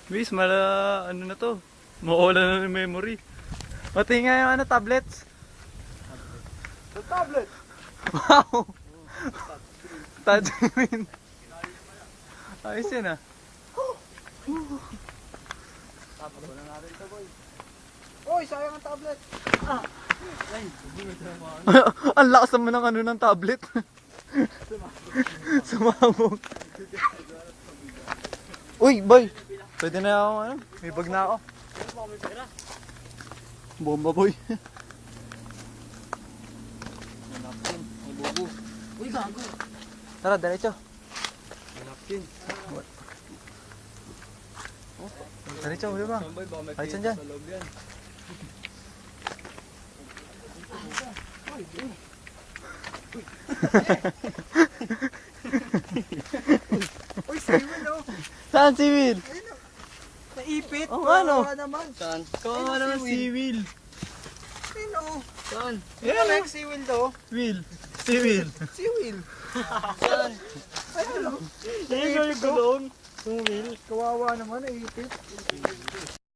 Bis, ano na to? Mawala na ng memory. Pati nga yung tablets. Sa tablet. Wow! Touchscreen. Ayos yun ah. Tapos na natin ito, boy. Uy, sayang ang tablet. Ang lakas naman ng tablet. Sumabog. Uy, boy. Pwede na ako, may bag na ako. Bomba, boy. Uy, gago. Tara, diretso. Napkin. Diretso, ulo ba? Ay, saan dyan? Uy, siwil oh. Saan si Will? Naipit. Oo nga, no? Kawawa naman. Saan? Kawawa naman si Will. Sino? Saan? Sino like siwil to? Will. Si Will. Siwil. Saan? Ayun o. Yung gulong. Yung wheel. Kawawa naman, naipit.